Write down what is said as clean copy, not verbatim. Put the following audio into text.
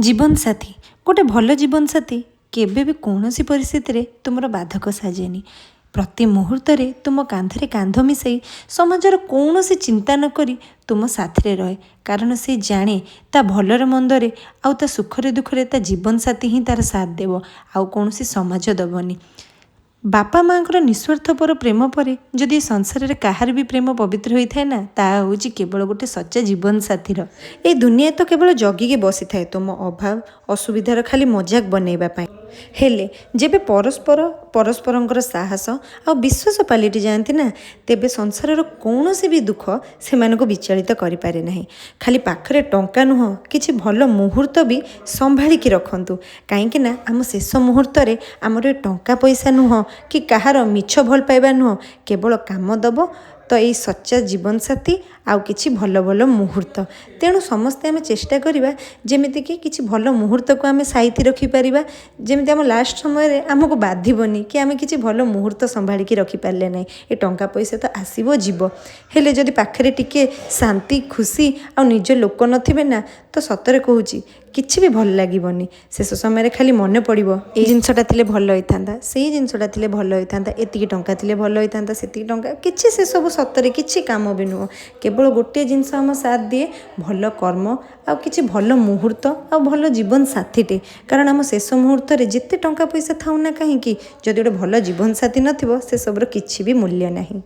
ଜୀବନସାଥୀ ଗୋଟେ ଭଲ ଜୀବନସାଥୀ କେବେ ବି କୌଣସି ପରିସ୍ଥିତିରେ ତୁମର ବାଧକ ସାଜେନି। ପ୍ରତି ମୁହୂର୍ତ୍ତରେ ତୁମ କାନ୍ଧରେ କାନ୍ଧ ମିଶାଇ ସମାଜର କୌଣସି ଚିନ୍ତା ନ କରି ତୁମ ସାଥିରେ ରହେ। କାରଣ ସେ ଜାଣେ ତା ଭଲରେ ମନ୍ଦରେ ଆଉ ତା ସୁଖରେ ଦୁଃଖରେ ତା ଜୀବନସାଥୀ ହିଁ ତାର ସାଥ ଦେବ, ଆଉ କୌଣସି ସମାଜ ଦେବନି। ବାପା ମାଆଙ୍କର ନିଃସ୍ୱାର୍ଥପର ପ୍ରେମ ପରେ ଯଦି ଏ ସଂସାରରେ କାହାର ବି ପ୍ରେମ ପବିତ୍ର ହୋଇଥାଏ ନା, ତାହା ହେଉଛି କେବଳ ଗୋଟେ ସଚ୍ଚା ଜୀବନସାଥୀର। ଏ ଦୁନିଆ ତ କେବଳ ଜଗିକି ବସିଥାଏ ତୁମ ଅଭାବ ଅସୁବିଧାର ଖାଲି ମଜାକ ବନେଇବା ପାଇଁ। ହେଲେ ଯେବେ ପରସ୍ପରଙ୍କର ସାହସ ଆଉ ବିଶ୍ୱାସ ପାଲିଟି ଯାଆନ୍ତି ନା, ତେବେ ସଂସାରର କୌଣସି ବି ଦୁଃଖ ସେମାନଙ୍କୁ ବିଚଳିତ କରିପାରେ ନାହିଁ। ଖାଲି ପାଖରେ ଟଙ୍କା ନୁହଁ, କିଛି ଭଲ ମୁହୂର୍ତ୍ତ ବି ସମ୍ଭାଳିକି ରଖନ୍ତୁ। କାହିଁକି ନା ଆମ ଶେଷ ମୁହୂର୍ତ୍ତରେ ଆମର ଏ ଟଙ୍କା ପଇସା ନୁହଁ କି କାହାର ମିଛ ଭଲ ପାଇବା ନୁହଁ, କେବଳ କାମ ଦେବ ତ ଏଇ ସଚ୍ଚା ଜୀବନସାଥୀ ଆଉ କିଛି ଭଲ ଭଲ ମୁହୂର୍ତ୍ତ। ତେଣୁ ସମସ୍ତେ ଆମେ ଚେଷ୍ଟା କରିବା ଯେମିତିକି କିଛି ଭଲ ମୁହୂର୍ତ୍ତକୁ ଆମେ ସାଇତି ରଖିପାରିବା, ଯେମିତି ଆମ ଲାଷ୍ଟ ସମୟରେ ଆମକୁ ବାଧିବନି କି ଆମେ କିଛି ଭଲ ମୁହୂର୍ତ୍ତ ସମ୍ଭାଳିକି ରଖିପାରିଲେ ନାହିଁ। ଏ ଟଙ୍କା ପଇସା ତ ଆସିବ ଯିବ, ହେଲେ ଯଦି ପାଖରେ ଟିକେ ଶାନ୍ତି ଖୁସି ଆଉ ନିଜ ଲୋକ ନଥିବେ ନା, ତ ସତରେ କହୁଛି କିଛି ବି ଭଲ ଲାଗିବନି। ଶେଷ ସମୟରେ ଖାଲି ମନେ ପଡ଼ିବ ଏଇ ଜିନିଷଟା ଥିଲେ ଭଲ ହୋଇଥାନ୍ତା, ସେଇ ଜିନିଷଟା ଥିଲେ ଭଲ ହୋଇଥାନ୍ତା, ଏତିକି ଟଙ୍କା ଥିଲେ ଭଲ ହୋଇଥାନ୍ତା, ସେତିକି ଟଙ୍କା କିଛି ସେସବୁ ସତରେ କିଛି କାମ ବି ନୁହଁ। କେବଳ ଗୋଟିଏ ଜିନିଷ ଆମ ସାଥ ଦିଏ, ଭଲ କର୍ମ ଆଉ କିଛି ଭଲ ମୁହୂର୍ତ୍ତ ଆଉ ଭଲ ଜୀବନସାଥୀଟେ। କାରଣ ଆମ ଶେଷ ମୁହୂର୍ତ୍ତରେ ଯେତେ ଟଙ୍କା ପଇସା ଥାଉ ନା କାହିଁକି, ଯଦି ଗୋଟେ ଭଲ ଜୀବନସାଥୀ ନଥିବ ସେସବୁର କିଛି ବି ମୂଲ୍ୟ ନାହିଁ।